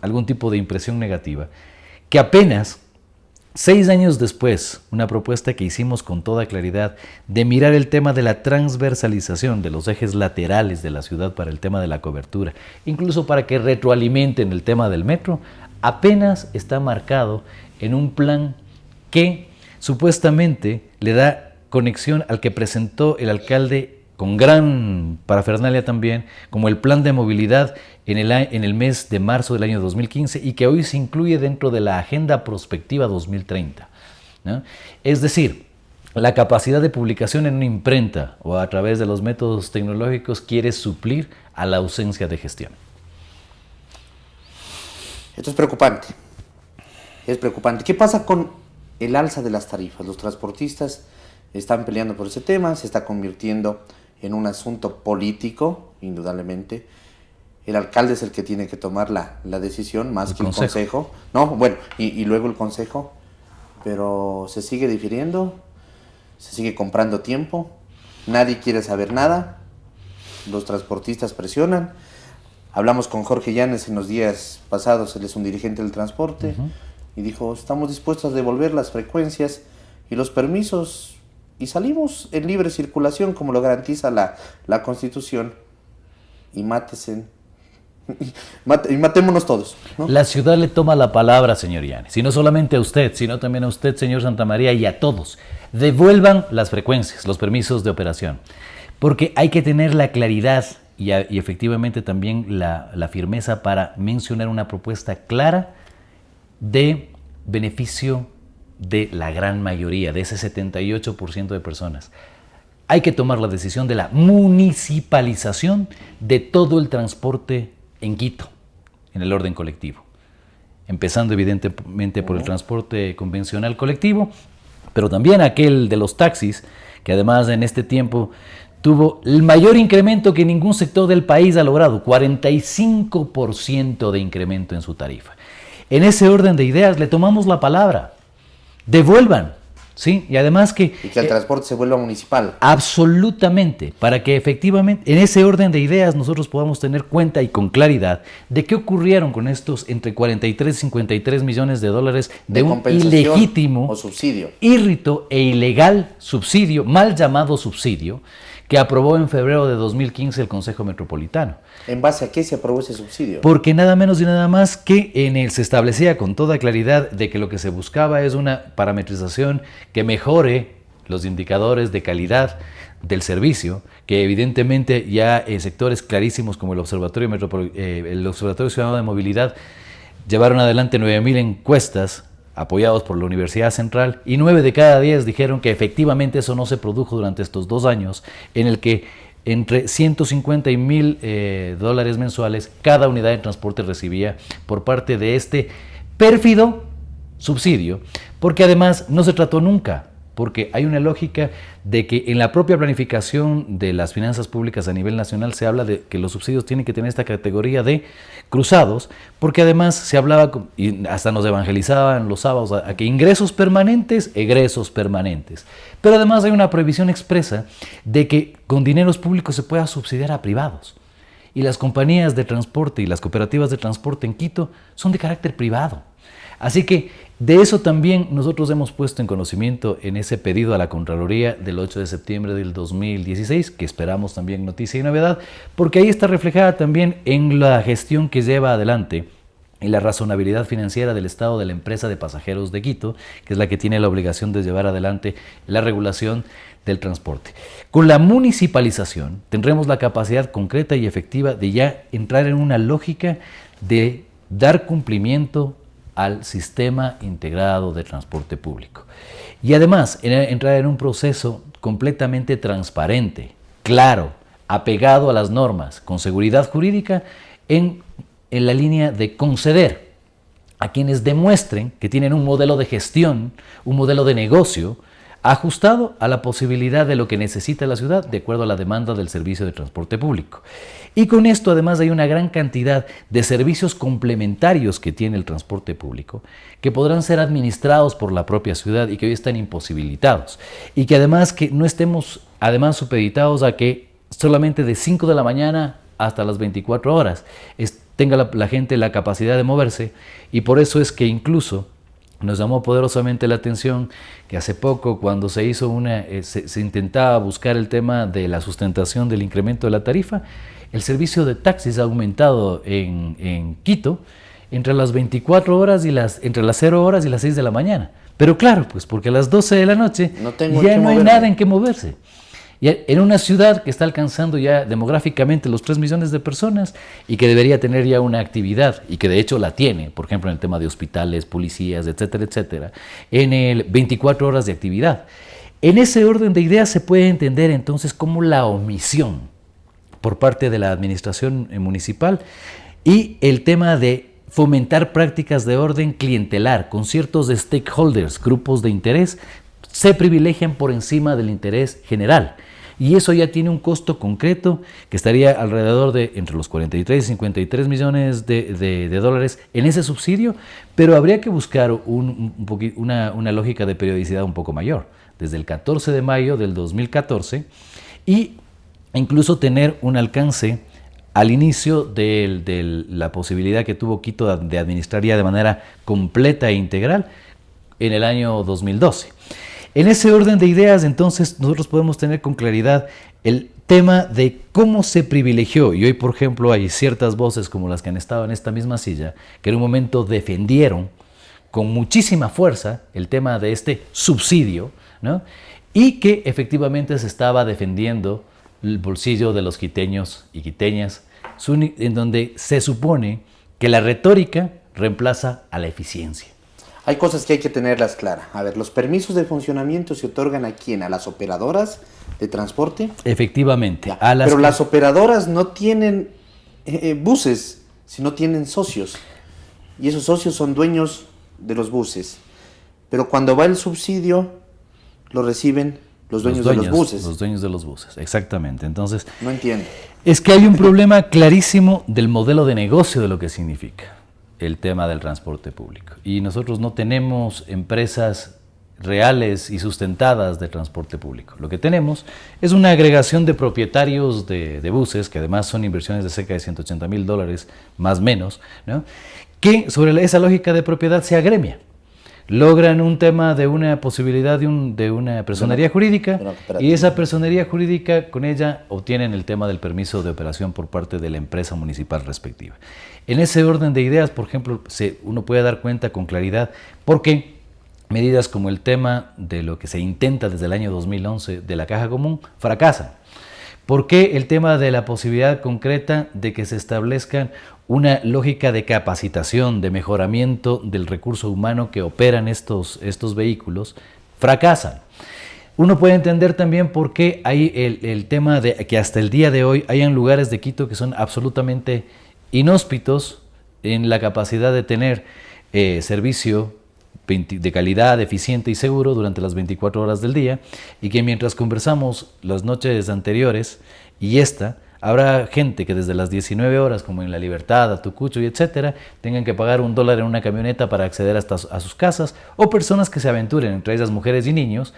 algún tipo de impresión negativa, que apenas 6 años después, una propuesta que hicimos con toda claridad de mirar el tema de la transversalización de los ejes laterales de la ciudad para el tema de la cobertura, incluso para que retroalimenten el tema del metro, apenas está marcado en un plan que supuestamente le da conexión al que presentó el alcalde con gran parafernalia también, como el plan de movilidad en el mes de marzo del año 2015 y que hoy se incluye dentro de la Agenda Prospectiva 2030, ¿no? Es decir, la capacidad de publicación en una imprenta o a través de los métodos tecnológicos quiere suplir a la ausencia de gestión. Esto es preocupante. Es preocupante. ¿Qué pasa con el alza de las tarifas? Los transportistas están peleando por ese tema, se está convirtiendo en un asunto político, indudablemente. El alcalde es el que tiene que tomar la decisión, más que el consejo. No, bueno, y luego el consejo. Pero se sigue difiriendo, se sigue comprando tiempo, nadie quiere saber nada, los transportistas presionan. Hablamos con Jorge Llanes en los días pasados, él es un dirigente del transporte, y dijo, estamos dispuestos a devolver las frecuencias y los permisos, y salimos en libre circulación como lo garantiza la Constitución, y mátesen. Y matémonos todos, ¿no? La ciudad le toma la palabra, señor Llanes, y no solamente a usted, sino también a usted, señor Santamaría, y a todos. Devuelvan las frecuencias, los permisos de operación, porque hay que tener la claridad y efectivamente también la firmeza para mencionar una propuesta clara de beneficio de la gran mayoría, de ese 78% de personas. Hay que tomar la decisión de la municipalización de todo el transporte en Quito, en el orden colectivo. Empezando evidentemente por el transporte convencional colectivo, pero también aquel de los taxis, que además en este tiempo tuvo el mayor incremento que ningún sector del país ha logrado, 45% de incremento en su tarifa. En ese orden de ideas le tomamos la palabra, devuelvan, ¿sí? Y además Y que el transporte se vuelva municipal. Absolutamente, para que efectivamente en ese orden de ideas nosotros podamos tener cuenta y con claridad de qué ocurrieron con estos entre 43 y 53 millones de dólares de un ilegítimo o subsidio, irrito e ilegal subsidio, mal llamado subsidio, que aprobó en febrero de 2015 el Consejo Metropolitano. ¿En base a qué se aprobó ese subsidio? Porque nada menos y nada más que en él se establecía con toda claridad de que lo que se buscaba es una parametrización que mejore los indicadores de calidad del servicio, que evidentemente ya en sectores clarísimos como el Observatorio Ciudadano de Movilidad llevaron adelante 9.000 encuestas apoyados por la Universidad Central, y 9 de cada 10 dijeron que efectivamente eso no se produjo durante estos 2 años, en el que entre 150 y $1,000 mensuales cada unidad de transporte recibía por parte de este pérfido subsidio, porque además no se trató nunca, porque hay una lógica de que en la propia planificación de las finanzas públicas a nivel nacional se habla de que los subsidios tienen que tener esta categoría de cruzados, porque además se hablaba, y hasta nos evangelizaban los sábados, a que ingresos permanentes, egresos permanentes. Pero además hay una prohibición expresa de que con dineros públicos se pueda subsidiar a privados. Y las compañías de transporte y las cooperativas de transporte en Quito son de carácter privado. Así que de eso también nosotros hemos puesto en conocimiento en ese pedido a la Contraloría del 8 de septiembre del 2016, que esperamos también noticia y novedad, porque ahí está reflejada también en la gestión que lleva adelante y la razonabilidad financiera del Estado de la empresa de pasajeros de Quito, que es la que tiene la obligación de llevar adelante la regulación del transporte. Con la municipalización tendremos la capacidad concreta y efectiva de ya entrar en una lógica de dar cumplimiento al sistema integrado de transporte público. Y además, entrar en un proceso completamente transparente, claro, apegado a las normas, con seguridad jurídica, en la línea de conceder a quienes demuestren que tienen un modelo de gestión, un modelo de negocio, ajustado a la posibilidad de lo que necesita la ciudad de acuerdo a la demanda del servicio de transporte público. Y con esto además hay una gran cantidad de servicios complementarios que tiene el transporte público, que podrán ser administrados por la propia ciudad y que hoy están imposibilitados. Y que además que no estemos además supeditados a que solamente de 5 de la mañana hasta las 24 horas tenga la gente la capacidad de moverse, y por eso es que incluso nos llamó poderosamente la atención que hace poco, cuando se hizo se intentaba buscar el tema de la sustentación del incremento de la tarifa, el servicio de taxis ha aumentado en Quito entre las 24 horas y entre las 0 horas y las 6 de la mañana. Pero claro, pues porque a las 12 de la noche ya no hay nada en que moverse. Y en una ciudad que está alcanzando ya demográficamente los 3 millones de personas y que debería tener ya una actividad, y que de hecho la tiene, por ejemplo en el tema de hospitales, policías, etcétera, etcétera, en el 24 horas de actividad. En ese orden de ideas se puede entender entonces como la omisión por parte de la administración municipal y el tema de fomentar prácticas de orden clientelar con ciertos stakeholders, grupos de interés, se privilegian por encima del interés general. Y eso ya tiene un costo concreto que estaría alrededor de entre los 43 y 53 millones de dólares en ese subsidio, pero habría que buscar una lógica de periodicidad un poco mayor, desde el 14 de mayo del 2014, y incluso tener un alcance al inicio de la posibilidad que tuvo Quito de administrar ya de manera completa e integral en el año 2012. En ese orden de ideas, entonces, nosotros podemos tener con claridad el tema de cómo se privilegió, y hoy, por ejemplo, hay ciertas voces como las que han estado en esta misma silla, que en un momento defendieron con muchísima fuerza el tema de este subsidio, ¿no? Y que efectivamente se estaba defendiendo el bolsillo de los quiteños y quiteñas, en donde se supone que la retórica reemplaza a la eficiencia. Hay cosas que hay que tenerlas claras. A ver, ¿los permisos de funcionamiento se otorgan a quién? ¿A las operadoras de transporte? Efectivamente. Pero las operadoras no tienen buses, sino tienen socios. Y esos socios son dueños de los buses. Pero cuando va el subsidio, lo reciben los dueños de los buses. Los dueños de los buses, exactamente. Entonces, no entiendo. Es que hay un problema clarísimo del modelo de negocio de lo que significa el tema del transporte público. Y nosotros no tenemos empresas reales y sustentadas de transporte público. Lo que tenemos es una agregación de propietarios de buses, que además son inversiones de cerca de $180,000, más o menos, ¿no? Que sobre esa lógica de propiedad se agremia. Logran un tema de una posibilidad de una personería jurídica, y esa personería jurídica, con ella obtienen el tema del permiso de operación por parte de la empresa municipal respectiva. En ese orden de ideas, por ejemplo, uno puede dar cuenta con claridad por qué medidas como el tema de lo que se intenta desde el año 2011 de la Caja Común fracasan. ¿Por qué el tema de la posibilidad concreta de que se establezcan una lógica de capacitación, de mejoramiento del recurso humano que operan estos vehículos fracasan? Uno puede entender también por qué hay el tema de que hasta el día de hoy hayan lugares de Quito que son absolutamente inhóspitos en la capacidad de tener servicio de calidad, eficiente y seguro durante las 24 horas del día, y que mientras conversamos las noches anteriores y habrá gente que desde las 19 horas, como en La Libertad, Atucucho y etcétera, tengan que pagar $1 en una camioneta para acceder hasta a sus casas, o personas que se aventuren, entre esas mujeres y niños,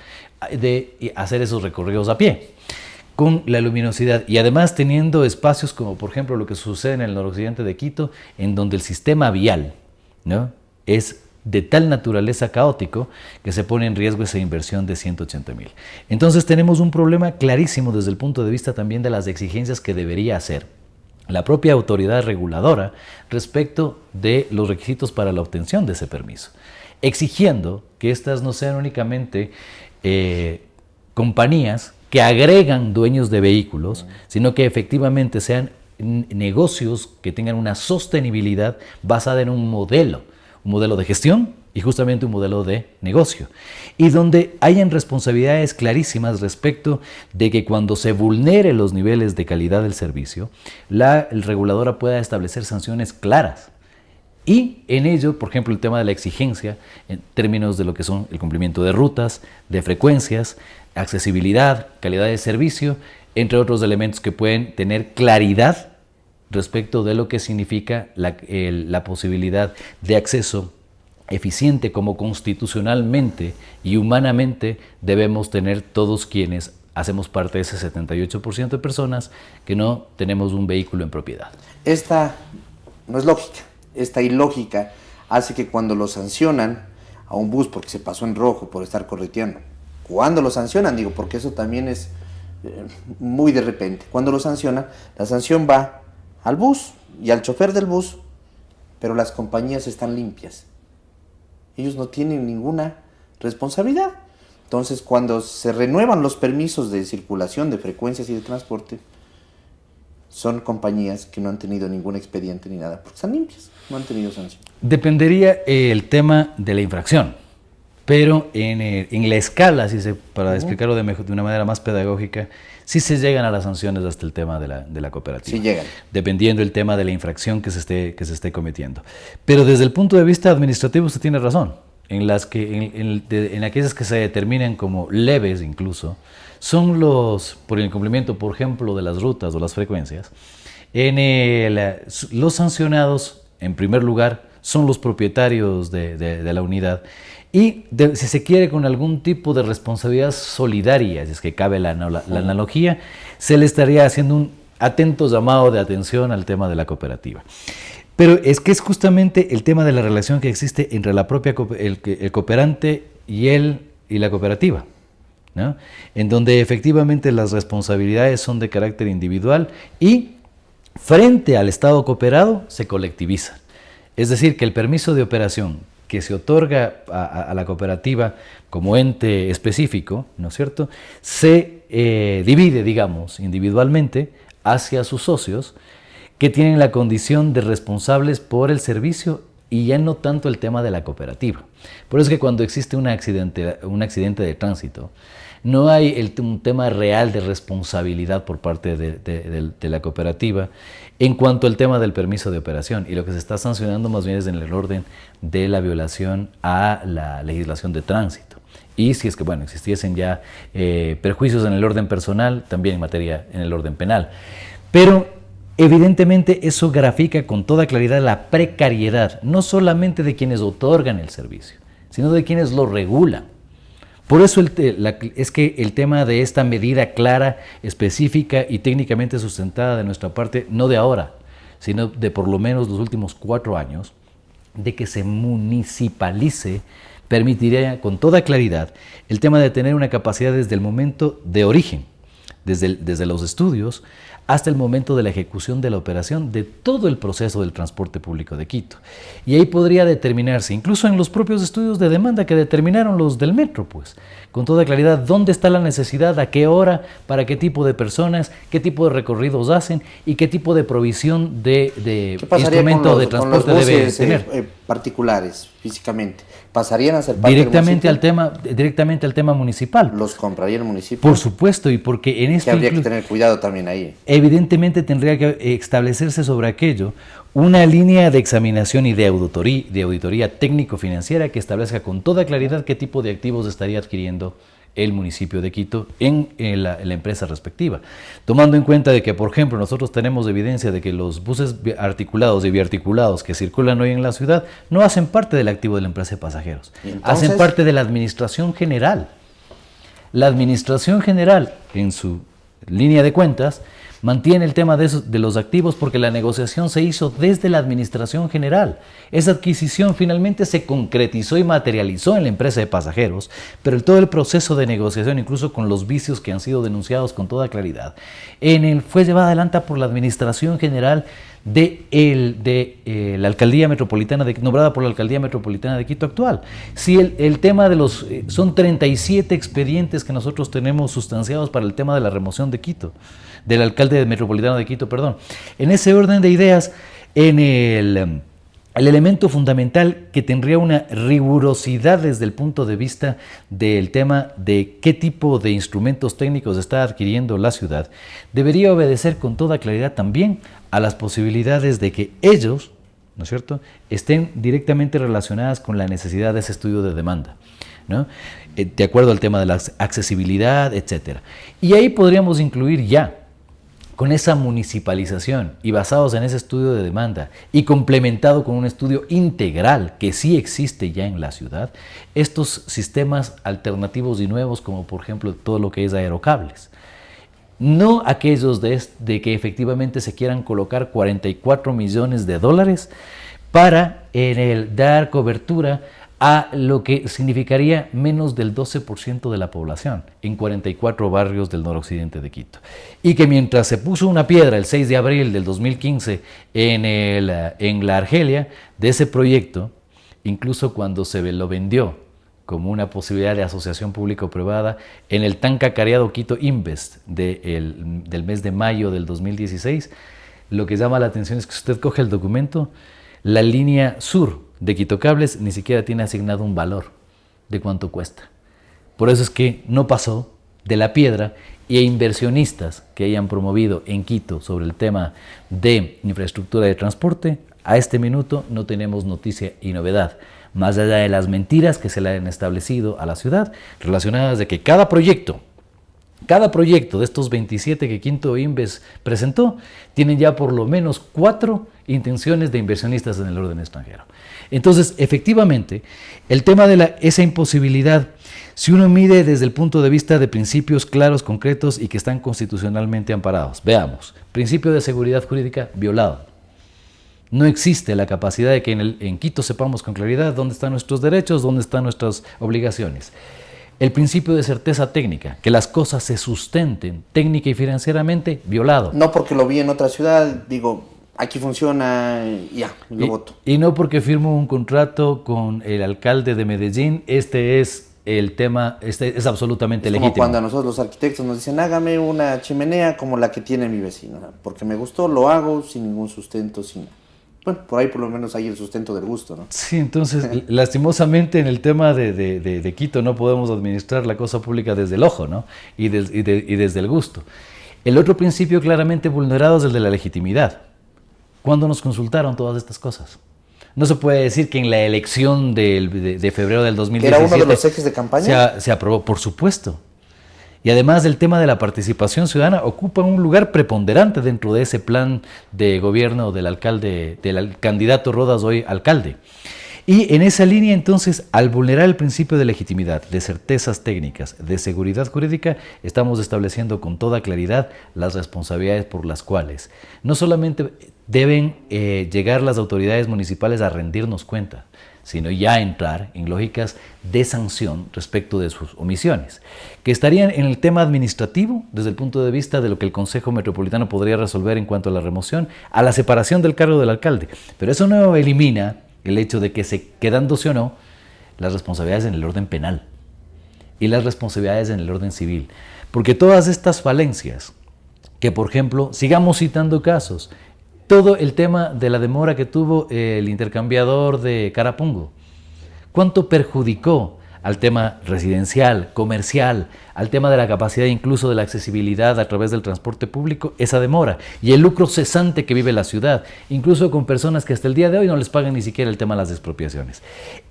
de hacer esos recorridos a pie, con la luminosidad, y además teniendo espacios como por ejemplo lo que sucede en el noroccidente de Quito, en donde el sistema vial, ¿no?, es de tal naturaleza caótico que se pone en riesgo esa inversión de 180,000. Entonces tenemos un problema clarísimo desde el punto de vista también de las exigencias que debería hacer la propia autoridad reguladora respecto de los requisitos para la obtención de ese permiso, exigiendo que estas no sean únicamente compañías que agregan dueños de vehículos, sino que efectivamente sean negocios que tengan una sostenibilidad basada en un modelo de gestión y justamente un modelo de negocio, y donde hayan responsabilidades clarísimas respecto de que cuando se vulnere los niveles de calidad del servicio, la reguladora pueda establecer sanciones claras. Y en ello, por ejemplo, el tema de la exigencia en términos de lo que son el cumplimiento de rutas, de frecuencias, accesibilidad, calidad de servicio, entre otros elementos que pueden tener claridad respecto de lo que significa la posibilidad de acceso eficiente, como constitucionalmente y humanamente debemos tener todos quienes hacemos parte de ese 78% de personas que no tenemos un vehículo en propiedad. Esta no es lógica. Esta ilógica hace que cuando lo sancionan a un bus porque se pasó en rojo por estar correteando, cuando lo sancionan, digo, porque eso también es muy de repente, cuando lo sancionan, la sanción va al bus y al chofer del bus, pero las compañías están limpias. Ellos no tienen ninguna responsabilidad. Entonces, cuando se renuevan los permisos de circulación, de frecuencias y de transporte, son compañías que no han tenido ningún expediente ni nada, porque están limpias, no han tenido sanción. Dependería el tema de la infracción, pero en la escala, para explicarlo de una manera más pedagógica, sí se llegan a las sanciones hasta el tema de la cooperativa. Sí llegan. Dependiendo del tema de la infracción que se esté cometiendo. Pero desde el punto de vista administrativo usted tiene razón. En aquellas que se determinan como leves incluso, son por el incumplimiento, por ejemplo, de las rutas o las frecuencias. Los sancionados, en primer lugar, son los propietarios de la unidad, y si se quiere con algún tipo de responsabilidad solidaria, si es que cabe la analogía, se le estaría haciendo un atento llamado de atención al tema de la cooperativa. Pero es que es justamente el tema de la relación que existe entre el cooperante y la cooperativa, ¿no?, en donde efectivamente las responsabilidades son de carácter individual y frente al Estado cooperado se colectiviza. Es decir, que el permiso de operación que se otorga a la cooperativa como ente específico, ¿no es cierto?, se divide, digamos, individualmente hacia sus socios, que tienen la condición de responsables por el servicio y ya no tanto el tema de la cooperativa. Por eso es que cuando existe un accidente de tránsito, no hay un tema real de responsabilidad por parte de la cooperativa en cuanto al tema del permiso de operación, y lo que se está sancionando más bien es en el orden de la violación a la legislación de tránsito. y si es que, bueno, existiesen ya perjuicios en el orden personal, también en el orden penal. Pero evidentemente eso grafica con toda claridad la precariedad, no solamente de quienes otorgan el servicio, sino de quienes lo regulan. Por eso es que el tema de esta medida clara, específica y técnicamente sustentada de nuestra parte, no de ahora, sino de por lo menos los últimos 4 años, de que se municipalice, permitiría con toda claridad el tema de tener una capacidad desde el momento de origen, desde los estudios, hasta el momento de la ejecución de la operación de todo el proceso del transporte público de Quito. Y ahí podría determinarse, incluso en los propios estudios de demanda que determinaron los del metro, pues, con toda claridad, dónde está la necesidad, a qué hora, para qué tipo de personas, qué tipo de recorridos hacen y qué tipo de provisión de instrumento de transporte debe tener. Particulares, físicamente, pasarían a ser parte directamente al tema municipal. ¿Los compraría el municipio? Por supuesto, y porque en esto habría que tener cuidado también ahí. Evidentemente tendría que establecerse sobre aquello una línea de examinación y de auditoría técnico-financiera que establezca con toda claridad qué tipo de activos estaría adquiriendo el municipio de Quito en la empresa respectiva. Tomando en cuenta de que, por ejemplo, nosotros tenemos evidencia de que los buses articulados y biarticulados que circulan hoy en la ciudad no hacen parte del activo de la empresa de pasajeros, hacen parte de la administración general. La administración general, en su línea de cuentas, mantiene el tema de los activos porque la negociación se hizo desde la administración general. Esa adquisición finalmente se concretizó y materializó en la empresa de pasajeros, pero todo el proceso de negociación, incluso con los vicios que han sido denunciados con toda claridad, fue llevada adelante por la administración general de la alcaldía metropolitana, nombrada por la alcaldía metropolitana de Quito actual. Si el tema de son 37 expedientes que nosotros tenemos sustanciados para el tema de la remoción de Quito, del alcalde metropolitano de Quito, perdón. En ese orden de ideas, el elemento fundamental que tendría una rigurosidad desde el punto de vista del tema de qué tipo de instrumentos técnicos está adquiriendo la ciudad, debería obedecer con toda claridad también a las posibilidades de que ellos, ¿no es cierto?, estén directamente relacionadas con la necesidad de ese estudio de demanda, ¿no?, de acuerdo al tema de la accesibilidad, etc. Y ahí podríamos incluir ya, con esa municipalización y basados en ese estudio de demanda y complementado con un estudio integral que sí existe ya en la ciudad, estos sistemas alternativos y nuevos como por ejemplo todo lo que es aerocables. No aquellos de que efectivamente se quieran colocar 44 millones de dólares para dar cobertura a lo que significaría menos del 12% de la población en 44 barrios del noroccidente de Quito. Y que mientras se puso una piedra el 6 de abril del 2015 en la Argelia de ese proyecto, incluso cuando se lo vendió como una posibilidad de asociación público-privada en el tan cacareado Quito Invest del mes de mayo del 2016, lo que llama la atención es que si usted coge el documento, la línea sur de Quito Cables ni siquiera tiene asignado un valor de cuánto cuesta. Por eso es que no pasó de la piedra y inversionistas que hayan promovido en Quito sobre el tema de infraestructura de transporte, a este minuto no tenemos noticia y novedad, más allá de las mentiras que se le han establecido a la ciudad relacionadas de que cada proyecto de estos 27 que Quito Invest presentó, tienen ya por lo menos 4 intenciones de inversionistas en el orden extranjero. Entonces, efectivamente, el tema de esa imposibilidad, si uno mide desde el punto de vista de principios claros, concretos y que están constitucionalmente amparados, veamos, principio de seguridad jurídica violado. No existe la capacidad de que en Quito sepamos con claridad dónde están nuestros derechos, dónde están nuestras obligaciones. El principio de certeza técnica, que las cosas se sustenten técnica y financieramente, violado. No porque lo vi en otra ciudad, digo, aquí funciona y ya, lo voto. Y no porque firmo un contrato con el alcalde de Medellín, el tema es absolutamente legítimo. Como cuando a nosotros los arquitectos nos dicen, hágame una chimenea como la que tiene mi vecino. Porque me gustó, lo hago sin ningún sustento, Bueno, por ahí por lo menos hay el sustento del gusto, ¿no? Sí, entonces, lastimosamente en el tema de Quito no podemos administrar la cosa pública desde el ojo, ¿no? Y desde el gusto. El otro principio claramente vulnerado es el de la legitimidad. ¿Cuándo nos consultaron todas estas cosas? No se puede decir que en la elección de febrero del ¿Que 2017 era uno de los ejes de campaña? se aprobó, por supuesto. Y además el tema de la participación ciudadana ocupa un lugar preponderante dentro de ese plan de gobierno del alcalde, del candidato Rodas, hoy alcalde. Y en esa línea, entonces, al vulnerar el principio de legitimidad, de certezas técnicas, de seguridad jurídica, estamos estableciendo con toda claridad las responsabilidades por las cuales no solamente deben llegar las autoridades municipales a rendirnos cuenta, sino ya entrar en lógicas de sanción respecto de sus omisiones, que estarían en el tema administrativo, desde el punto de vista de lo que el Consejo Metropolitano podría resolver en cuanto a la remoción, a la separación del cargo del alcalde. Pero eso no elimina el hecho de que se quedándose o no las responsabilidades en el orden penal y las responsabilidades en el orden civil. Porque todas estas falencias, que por ejemplo, sigamos citando casos, todo el tema de la demora que tuvo el intercambiador de Carapungo, ¿cuánto perjudicó al tema residencial, comercial, al tema de la capacidad incluso de la accesibilidad a través del transporte público, esa demora y el lucro cesante que vive la ciudad, incluso con personas que hasta el día de hoy no les pagan ni siquiera el tema de las expropiaciones?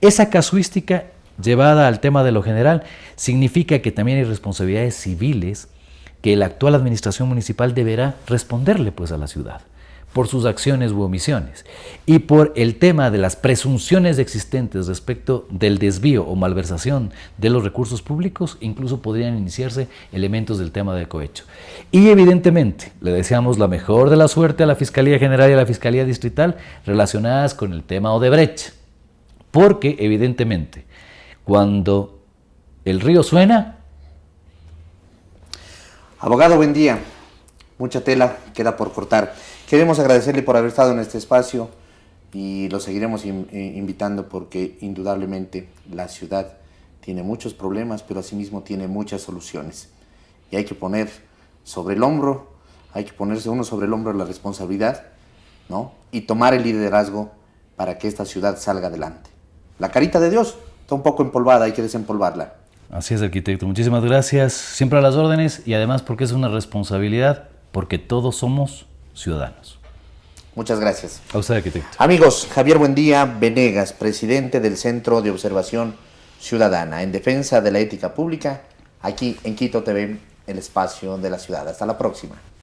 Esa casuística llevada al tema de lo general significa que también hay responsabilidades civiles que la actual administración municipal deberá responderle pues a la ciudad por sus acciones u omisiones, y por el tema de las presunciones existentes respecto del desvío o malversación de los recursos públicos, incluso podrían iniciarse elementos del tema de cohecho. Y evidentemente, le deseamos la mejor de la suerte a la Fiscalía General y a la Fiscalía Distrital relacionadas con el tema Odebrecht, porque evidentemente, cuando el río suena... Abogado, buen día. Mucha tela queda por cortar. Queremos agradecerle por haber estado en este espacio y lo seguiremos invitando porque indudablemente la ciudad tiene muchos problemas, pero asimismo tiene muchas soluciones. Y hay que poner sobre el hombro, hay que ponerse uno sobre el hombro la responsabilidad, ¿no? Y tomar el liderazgo para que esta ciudad salga adelante. La carita de Dios está un poco empolvada, hay que desempolvarla. Así es, arquitecto. Muchísimas gracias. Siempre a las órdenes y además porque es una responsabilidad, porque todos somos ciudadanos. Muchas gracias. A usted, arquitecto. Amigos, Javier Buendía Venegas, presidente del Centro de Observación Ciudadana en defensa de la ética pública, aquí en Quito TV, el espacio de la ciudad. Hasta la próxima.